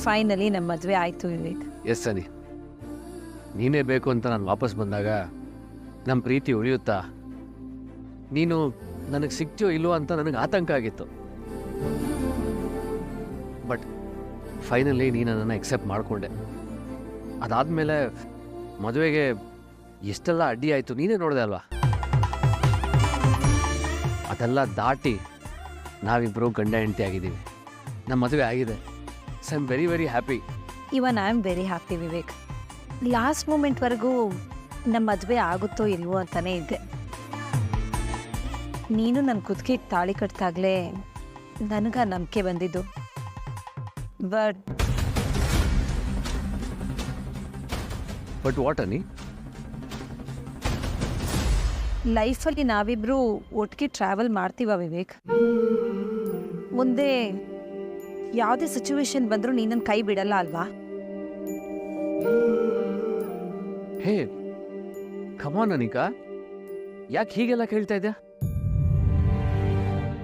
Finally ನಮ್ಮ ಮದುವೆ ಆಯಿತು ವಿವೇಕ್. ಎಸ್ ಸನಿ, ನೀನೇ ಬೇಕು ಅಂತ ನಾನು ವಾಪಸ್ ಬಂದಾಗ ನಮ್ಮ ಪ್ರೀತಿ ಉಳಿಯುತ್ತಾ, ನೀನು ನನಗೆ ಸಿಗ್ತೀಯೋ ಇಲ್ವೋ ಅಂತ ನನಗೆ ಆತಂಕ ಆಗಿತ್ತು. ಬಟ್ ಫೈನಲಿ ನೀನು ನನ್ನನ್ನು ಎಕ್ಸೆಪ್ಟ್ ಮಾಡಿಕೊಂಡೆ. ಅದಾದಮೇಲೆ ಮದುವೆಗೆ ಎಷ್ಟೆಲ್ಲ ಅಡ್ಡಿ ಆಯಿತು ನೀನೇ ನೋಡಿದೆ ಅಲ್ವಾ. ಅದೆಲ್ಲ ದಾಟಿ ನಾವಿಬ್ಬರು ಗಂಡ ಹೆಂಡತಿ ಆಗಿದ್ದೀವಿ, ನಮ್ಮ ಮದುವೆ ಆಗಿದೆ. So I am very very happy. Even I am very happy Vivek. Last ಮೂಮೆಂಟ್ವರೆಗೂ ನಮ್ಮ ಮದುವೆ ಆಗುತ್ತೋ ಇಲ್ವೋ ಅಂತಾನೇ ಇದ್ದೆ. ನೀನು ನನ್ನ ಕುತ್ತಿಗೆಗೆ ತಾಳಿ ಕಟ್ತಾಗಲೇ ನನಗೆ ನಂಬಿಕೆ ಬಂದಿದ್ದು. ಬಟ್ ವಾಟ್ ಅನಿ? ಲೈಫಲ್ಲಿ ನಾವಿಬ್ಬರು ಒಟ್ಟಿಗೆ ಟ್ರಾವೆಲ್ ಮಾಡ್ತೀವ ವಿವೇಕ್. ಮುಂದೆ ಯಾವುದೇ ಸಿಚುವೇಶನ್ ಬಂದರೂ ನೀನನ್ನು ಕೈ ಬಿಡಲ್ಲ ಅಲ್ವಾ? ಹೇ ಕಮಾನ್ ಅನಿಕಾ, ಯಾಕೆ ಹೀಗೆಲ್ಲ ಕೇಳ್ತಾ ಇದ್ಯಾ?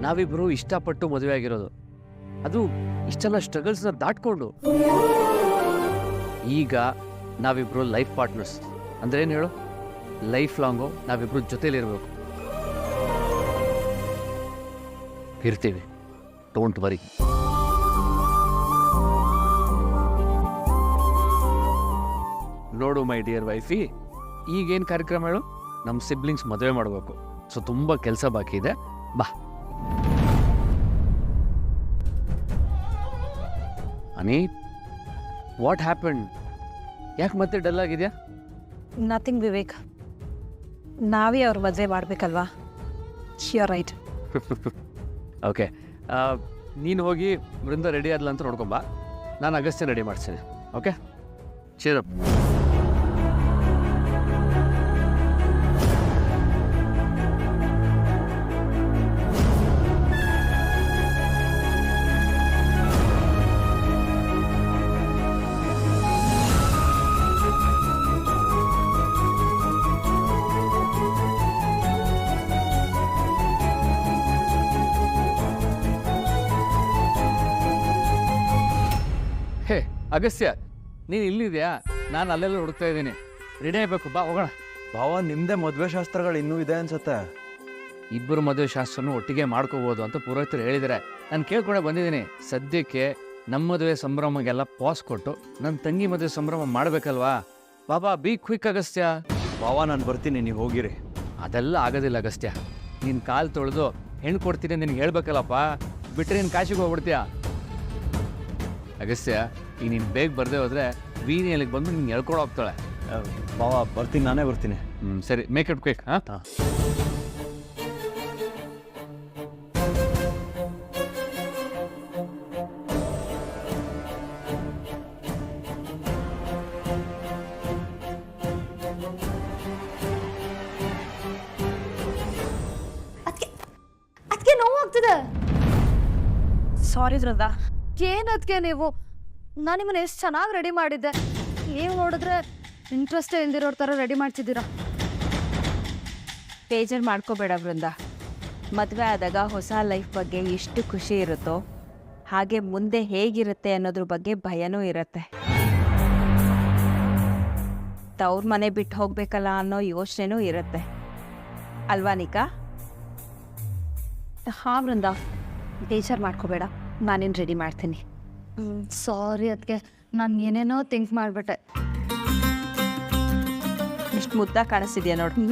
ನಾವಿಬ್ರು ಇಷ್ಟಪಟ್ಟು ಮದುವೆ ಆಗಿರೋದು, ಅದು ಇಷ್ಟೆಲ್ಲ ಸ್ಟ್ರಗಲ್ಸ್ನ ದಾಟ್ಕೊಂಡು. ಈಗ ನಾವಿಬ್ರು ಲೈಫ್ ಪಾರ್ಟ್ನರ್ಸ್. ಅಂದ್ರೆ ಏನು ಹೇಳು, ಲೈಫ್ ಲಾಂಗು ನಾವಿಬ್ರು ಜೊತೆಲಿರ್ಬೇಕು. ಇರ್ತೀವಿ, ಡೋಂಟ್ ವರಿ. ನೋಡು ಮೈ ಡಿಯರ್ ವೈಫಿ, ಈಗೇನು ಕಾರ್ಯಕ್ರಮ ಹೇಳು? ನಮ್ಮ ಸಿಬ್ಲಿಂಗ್ಸ್ ಮದುವೆ ಮಾಡಬೇಕು. ಸೊ ತುಂಬ ಕೆಲಸ ಬಾಕಿ ಇದೆ, ಬಾ. ಅನಿ, ವಾಟ್ ಹ್ಯಾಪನ್? ಯಾಕೆ ಮತ್ತೆ ಡಲ್ ಆಗಿದೆಯಾ? ನಥಿಂಗ್ ವಿವೇಕ್, ನಾವೇ ಅವ್ರ ಮದುವೆ ಮಾಡಬೇಕಲ್ವಾ? Sure right. ಓಕೆ, ನೀನು ಹೋಗಿ ಬೃಂದ ರೆಡಿ ಆದ್ಲ ಅಂತ ನೋಡ್ಕೊಂಬ, ನಾನು ಅಗಸ್ತ್ಯ ರೆಡಿ ಮಾಡ್ತೀನಿ. Okay, cheer up. ಹೇ ಅಗಸ್ತ್ಯ, ನೀನು ಇಲ್ಲಿದೆಯಾ? ನಾನು ಅಲ್ಲೆಲ್ಲ ಹುಡುಕ್ತಾ ಇದ್ದೀನಿ. ರೆಡಿ ಆಗಬೇಕು, ಬಾ ಹೋಗೋಣ. ಭಾವ, ನಿಮ್ಮದೇ ಮದುವೆ ಶಾಸ್ತ್ರಗಳು ಇನ್ನೂ ಇದೆ ಅನ್ಸುತ್ತೆ. ಇಬ್ಬರು ಮದುವೆ ಶಾಸ್ತ್ರನೂ ಒಟ್ಟಿಗೆ ಮಾಡ್ಕೋಬೋದು ಅಂತ ಪುರೋಹಿತರು ಹೇಳಿದರೆ ನಾನು ಕೇಳ್ಕೊಂಡೆ ಬಂದಿದ್ದೀನಿ. ಸದ್ಯಕ್ಕೆ ನಮ್ಮ ಮದುವೆ ಸಂಭ್ರಮಗೆಲ್ಲ ಪಾಸ್ ಕೊಟ್ಟು ನನ್ನ ತಂಗಿ ಮದುವೆ ಸಂಭ್ರಮ ಮಾಡಬೇಕಲ್ವಾ? ಬಾಬಾ, ಬಿ ಕ್ವಿಕ್ ಅಗಸ್ತ್ಯ. ಭಾವ, ನಾನು ಬರ್ತೀನಿ, ನೀವು ಹೋಗಿರಿ. ಅದೆಲ್ಲ ಆಗೋದಿಲ್ಲ ಅಗಸ್ತ್ಯ. ನೀನು ಕಾಲು ತೊಳೆದು ಹೆಣ್ಣು ಕೊಡ್ತೀನಿ ನಿನಗೆ ಹೇಳ್ಬೇಕಲ್ಲಪ್ಪ, ಬಿಟ್ಟರೆ ನೀನು ಕಾಶಿಗೆ ಹೋಗ್ಬಿಡ್ತೀಯಾ? ಅಗಸ್ತ್ಯ, ಈಗ ನೀನು ಬೇಗ ಬರದೆ ಹೋದರೆ ವೀಣಿ ಅಲ್ಲಿಗೆ ಬಂದು ನಿನ್ಗೆ ಹೇಳ್ಕೊಂಡು ಹೋಗ್ತಾಳೆ. ಭಾವ, ಬರ್ತೀನಿ, ನಾನೇ ಬರ್ತೀನಿ. ಸರಿ, ಮೇಕ್ ಇಟ್ ಕ್ವಿಕ್. ಹಾಂ, ಅದಕ್ಕೆ ನೋವಾಗ್ತದೆ. ಸಾರಿ ವೃಂದ. ಏನದಕ್ಕೆ ನೀವು? ನಾನು ನಿಮ್ಮನ್ನ ಎಷ್ಟು ಚೆನ್ನಾಗಿ ರೆಡಿ ಮಾಡಿದ್ದೆ, ನೀವು ನೋಡಿದ್ರೆ ಇಂಟ್ರೆಸ್ಟೇ ಇಲ್ದಿರೋರ ಥರ ರೆಡಿ ಮಾಡ್ತಿದ್ದೀರಾ. ಬೇಜಾರು ಮಾಡ್ಕೋಬೇಡ ವೃಂದ. ಮದುವೆ ಆದಾಗ ಹೊಸ ಲೈಫ್ ಬಗ್ಗೆ ಎಷ್ಟು ಖುಷಿ ಇರುತ್ತೋ ಹಾಗೆ ಮುಂದೆ ಹೇಗಿರುತ್ತೆ ಅನ್ನೋದ್ರ ಬಗ್ಗೆ ಭಯನೂ ಇರುತ್ತೆ. ತವ್ರ ಮನೆ ಬಿಟ್ಟು ಹೋಗ್ಬೇಕಲ್ಲ ಅನ್ನೋ ಯೋಚನೆನೂ ಇರುತ್ತೆ ಅಲ್ವಾ ನಿಕಾ? ಹಾಂ ವೃಂದ, ಬೇಜಾರು ಮಾಡ್ಕೋಬೇಡ, ನಾನೇನು ರೆಡಿ ಮಾಡ್ತೀನಿ. ಸಾರಿ ಅದಕ್ಕೆ, ನಾನು ಏನೇನೋ ಥಿಂಕ್ ಮಾಡಿಬಿಟ್ಟೆ. ಇಷ್ಟು ಮುದ್ದ ಕಾಣಿಸ್ತಿದ್ಯಾ ನೋಡಿ.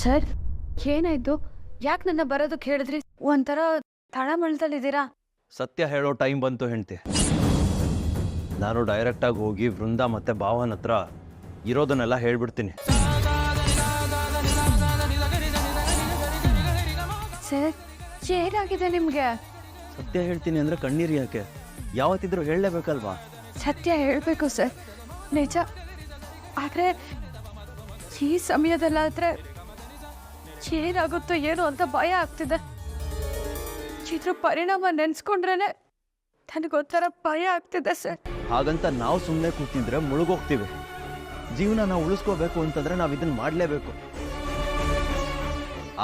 ಸರ್, ಏನಾಯ್ತು? ಯಾಕೆ ನನ್ನ ಬರೋದಕ್ಕೆ ಹೇಳಿದ್ರಿ? ಒಂಥರ ತಳಮಳದಲ್ಲಿದ್ದೀರಾ. ಸತ್ಯ ಹೇಳೋ ಟೈಮ್ ಬಂತು ಹೆಂಡ್ತಿ. ನಾನು ಡೈರೆಕ್ಟಾಗಿ ಹೋಗಿ ವೃಂದ ಮತ್ತು ಭಾವನ ಹತ್ರ ಇರೋದನ್ನೆಲ್ಲ ಹೇಳ್ಬಿಡ್ತೀನಿ. ಸರ್, ಏನಾಗಿದೆ ನಿಮಗೆ? ಸತ್ಯ ಹೇಳ್ತೀನಿ ಅಂದರೆ ಕಣ್ಣೀರು ಯಾಕೆ? ಯಾವತ್ತಿದ್ರೂ ಹೇಳಲೇಬೇಕಲ್ವಾ? ಸತ್ಯ ಹೇಳಬೇಕು ಸರ್, ನಿಜ. ಆದರೆ ಈ ಸಮಯದಲ್ಲಾದ್ರೆ ಏನಾಗುತ್ತೋ ಏನೋ ಅಂತ ಭಯ ಆಗ್ತಿದೆ. ಇದ್ರ ಪರಿಣಾಮ ನೆನ್ಸ್ಕೊಂಡ್ರೇನೆ ನನಗೊಂಥರ ಭಯ ಆಗ್ತಿದೆ ಸರ್. ಹಾಗಂತ ನಾವು ಸುಮ್ಮನೆ ಕೂತಿದ್ರೆ ಮುಳುಗೋಗ್ತೀವಿ. ಜೀವನ ನಾವು ಉಳಿಸ್ಕೋಬೇಕು ಅಂತಂದ್ರೆ ನಾವು ಇದನ್ನ ಮಾಡಲೇಬೇಕು.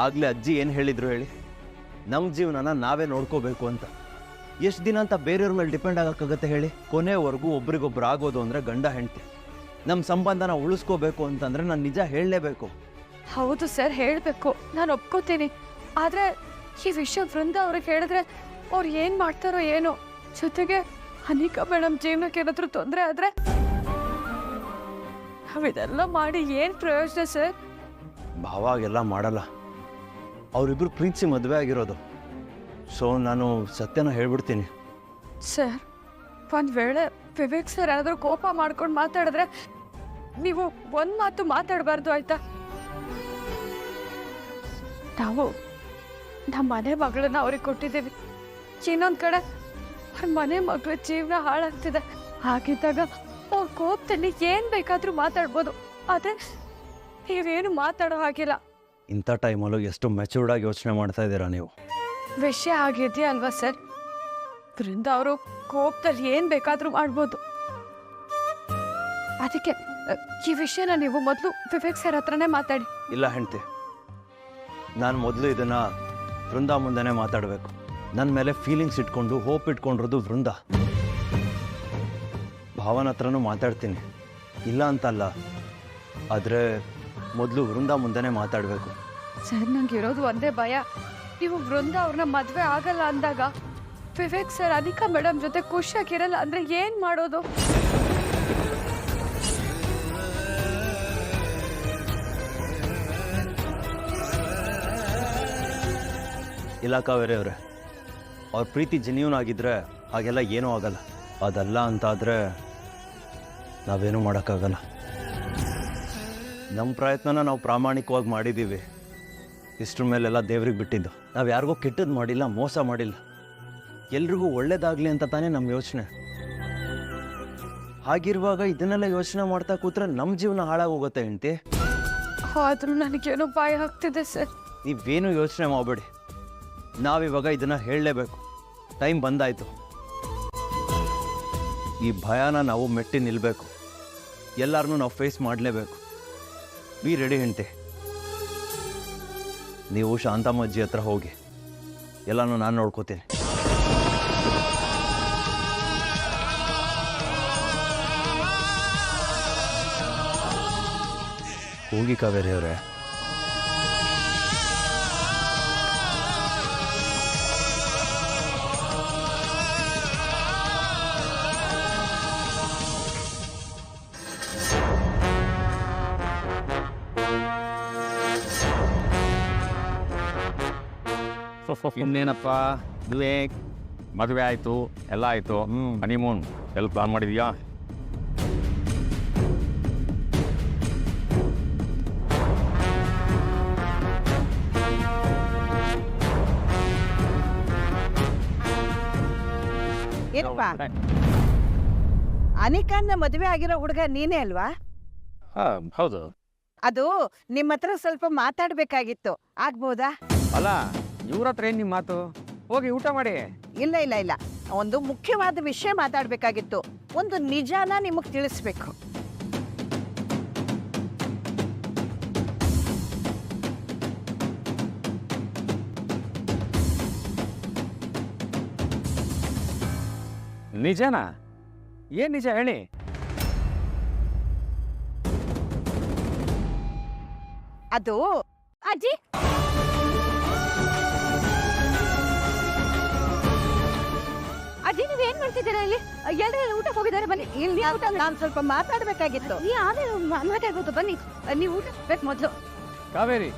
ಆಗ್ಲೇ ಅಜ್ಜಿ ಏನು ಹೇಳಿದ್ರು ಹೇಳಿ, ನಮ್ಮ ಜೀವನನ ನಾವೇ ನೋಡ್ಕೋಬೇಕು ಅಂತ. ಎಷ್ಟು ದಿನ ಅಂತ ಬೇರೆಯವ್ರ ಮೇಲೆ ಡಿಪೆಂಡ್ ಆಗೋಕ್ಕಾಗತ್ತೆ ಹೇಳಿ? ಕೊನೆವರೆಗೂ ಒಬ್ರಿಗೊಬ್ರು ಆಗೋದು ಅಂದರೆ ಗಂಡ ಹೆಂಡತಿ. ನಮ್ಮ ಸಂಬಂಧನ ಉಳಿಸ್ಕೋಬೇಕು ಅಂತಂದ್ರೆ ನಾನು ನಿಜ ಹೇಳಲೇಬೇಕು. ಹೌದು ಸರ್, ಹೇಳಬೇಕು, ನಾನು ಒಪ್ಕೋತೀನಿ. ಆದರೆ ಈ ವಿಷಯ ವೃಂದ ಅವ್ರಿಗೆ ಹೇಳಿದ್ರೆ ಅವ್ರು ಏನು ಮಾಡ್ತಾರೋ ಏನೋ. ಜೊತೆಗೆ ಅನಿಕಾ ಮೇಡಮ್ ಜೀವನಕ್ಕೆ ಏನಾದರೂ ತೊಂದರೆ ಆದರೆ ನಾವಿದೆಲ್ಲ ಮಾಡಿ ಏನು ಪ್ರಯೋಜನ ಸರ್? ಭಾವಾಗೆಲ್ಲ ಮಾಡಲ್ಲ. ಅವರಿಬ್ರು ಪ್ರೀತಿಸಿ ಮದುವೆ ಆಗಿರೋದು. ಸೊ ನಾನು ಸತ್ಯನ ಹೇಳ್ಬಿಡ್ತೀನಿ. ಸರ್, ಒಂದು ವೇಳೆ ವಿವೇಕ್ ಸರ್ ಏನಾದರೂ ಕೋಪ ಮಾಡ್ಕೊಂಡು ಮಾತಾಡಿದ್ರೆ ನೀವು ಒಂದು ಮಾತು ಮಾತಾಡಬಾರ್ದು, ಆಯ್ತಾ? ನಾವು ನಮ್ಮ ಮನೆ ಮಗಳನ್ನ ಅವ್ರಿಗೆ ಕೊಟ್ಟಿದ್ದೀವಿ. ಇನ್ನೊಂದು ಕಡೆ ಅವ್ರ ಮನೆ ಮಗಳ ಜೀವನ ಹಾಳಾಗ್ತಿದೆ. ಹಾಗಿದ್ದಾಗ ಅವ್ರ ಕೋಪದಲ್ಲಿ ಏನು ಬೇಕಾದರೂ ಮಾತಾಡ್ಬೋದು. ಆದರೆ ನೀವೇನು ಮಾತಾಡೋ ಹಾಗಿಲ್ಲ. ಇಂಥ ಟೈಮಲ್ಲೂ ಎಷ್ಟು ಮೆಚೂರ್ಡಾಗಿ ಯೋಚನೆ ಮಾಡ್ತಾ ಇದ್ದೀರಾ ನೀವು. ವಿಷಯ ಆಗಿದೆಯಾ ಅಲ್ವಾ ಸರ್? ವೃಂದ ಅವರು ಕೋಪದಲ್ಲಿ ಏನು ಬೇಕಾದರೂ ಮಾಡ್ಬೋದು. ಅದಕ್ಕೆ ಈ ವಿಷಯನ ನೀವು ಮೊದಲು ವಿವೇಕ್ ಸರ್ ಹತ್ರನೇ ಮಾತಾಡಿ. ಇಲ್ಲ ಹೆಂಡ್ತಿ, ನಾನು ಮೊದಲು ಇದನ್ನು ವೃಂದ ಮುಂದೆನೇ ಮಾತಾಡಬೇಕು. ನನ್ನ ಮೇಲೆ ಫೀಲಿಂಗ್ಸ್ ಇಟ್ಕೊಂಡು ಹೋಪ್ ಇಟ್ಕೊಂಡಿರೋದು ವೃಂದ. ಭಾವನ ಹತ್ರನೂ ಮಾತಾಡ್ತೀನಿ, ಇಲ್ಲ ಅಂತಲ್ಲ. ಆದರೆ ಮೊದಲು ವೃಂದ ಮುಂದೆನೇ ಮಾತಾಡಬೇಕು. ಸರ್, ನಂಗೆ ಇರೋದು ಒಂದೇ ಭಯ. ನೀವು ವೃಂದ ಅವ್ರನ್ನ ಮದುವೆ ಆಗಲ್ಲ ಅಂದಾಗ ವಿವೇಕ್ ಸರ್ ಅನಿಕಾ ಮೇಡಮ್ ಜೊತೆ ಖುಷಿಯಾಗಿರಲ್ಲ ಅಂದರೆ ಏನು ಮಾಡೋದು? ಇಲ್ಲ ಕಾವೇರಿ ಅವರೇ, ಅವ್ರ ಪ್ರೀತಿ ಜೆನ್ಯೂನ್ ಆಗಿದ್ರೆ ಹಾಗೆಲ್ಲ ಏನೂ ಆಗಲ್ಲ. ಅದಲ್ಲ ಅಂತಾದರೆ ನಾವೇನೂ ಮಾಡೋಕ್ಕಾಗಲ್ಲ. ನಮ್ಮ ಪ್ರಯತ್ನನ ನಾವು ಪ್ರಾಮಾಣಿಕವಾಗಿ ಮಾಡಿದ್ದೀವಿ. ಇಷ್ಟ್ರ ಮೇಲೆಲ್ಲ ದೇವ್ರಿಗೆ ಬಿಟ್ಟಿದ್ದು. ನಾವು ಯಾರಿಗೂ ಕೆಟ್ಟದ್ದು ಮಾಡಿಲ್ಲ, ಮೋಸ ಮಾಡಿಲ್ಲ. ಎಲ್ರಿಗೂ ಒಳ್ಳೇದಾಗಲಿ ಅಂತ ತಾನೇ ನಮ್ಮ ಯೋಚನೆ. ಹಾಗಿರುವಾಗ ಇದನ್ನೆಲ್ಲ ಯೋಚನೆ ಮಾಡ್ತಾ ಕೂತ್ರೆ ನಮ್ಮ ಜೀವನ ಹಾಳಾಗೋಗುತ್ತೆ ಹೆಂಡ್ತಿ. ಆದರೂ ನನಗೇನೋ ಭಯ ಆಗ್ತಿದೆ ಸರ್. ನೀವೇನು ಯೋಚನೆ ಮಾಡಬೇಡಿ. ನಾವಿವಾಗ ಇದನ್ನು ಹೇಳಲೇಬೇಕು. ಟೈಮ್ ಬಂದಾಯಿತು. ಈ ಭಯನ ನಾವು ಮೆಟ್ಟಿ ನಿಲ್ಲಬೇಕು. ಎಲ್ಲರನ್ನೂ ನಾವು ಫೇಸ್ ಮಾಡಲೇಬೇಕು. ಬಿ ರೆಡಿ ಹೆಂಡ್ತಿ. ನೀವು ಶಾಂತಮ್ಮಜ್ಜಿ ಹತ್ರ ಹೋಗಿ, ಎಲ್ಲನೂ ನಾನು ನೋಡ್ಕೋತೀನಿ. ಹೋಗಿ ಕಾವೇರಿ ಅವರೇ. ಇನ್ನೇನಪ್ಪ ವಿವೇಕ್, ಮದುವೆ ಆಯಿತು, ಎಲ್ಲ ಆಯಿತು. ಹನಿಮೂನ್ ಎಲ್ಲ ಪ್ಲಾನ್ ಮಾಡಿದ್ಯಾ? ಏನಪ್ಪ, ಅನಿಕಾನ್ನ ಮದುವೆ ಆಗಿರೋ ಹುಡುಗ ನೀನೇ ಅಲ್ವಾ? ಹಾಂ, ಹೌದು. ಅದು ನಿಮ್ಮ ಹತ್ರ ಸ್ವಲ್ಪ ಮಾತಾಡ್ಬೇಕಾಗಿತ್ತು, ಆಗ್ಬೋದಾ? ಅಲ್ಲ, ಇವ್ರ ಹತ್ರ ಏನು ನಿಮ್ಮ ಮಾತು? ಹೋಗಿ ಊಟ ಮಾಡಿ. ಇಲ್ಲ ಇಲ್ಲ ಇಲ್ಲ, ಒಂದು ಮುಖ್ಯವಾದ ವಿಷಯ ಮಾತಾಡ್ಬೇಕಾಗಿತ್ತು. ಒಂದು ನಿಜಾನ ನಿಮಗೆ ತಿಳಿಸ್ಬೇಕು. ನಿಜನಾ? ಏನು ನಿಜ ಹೇಳಿ? ಅದು ಅಜ್ಜಿ, ಅಜ್ಜಿ ನೀವೇನ್ ಮಾಡ್ತಿದ್ದೀರಾ ಇಲ್ಲಿ? ಎಲ್ಲರೂ ಊಟಕ್ಕೆ ಹೋಗಿದ್ದಾರೆ, ಬನ್ನಿ. ಇಲ್ಲಿ ನಾನು ಸ್ವಲ್ಪ ಮಾತಾಡ್ಬೇಕಾಗಿತ್ತು. ಆಮೇಲೆ ಮಾತಾಡ್ಬೋದು, ಬನ್ನಿ. ನೀವು ಊಟ ಬೇಕು ಮೊದಲು. ಕಾವೇರಿ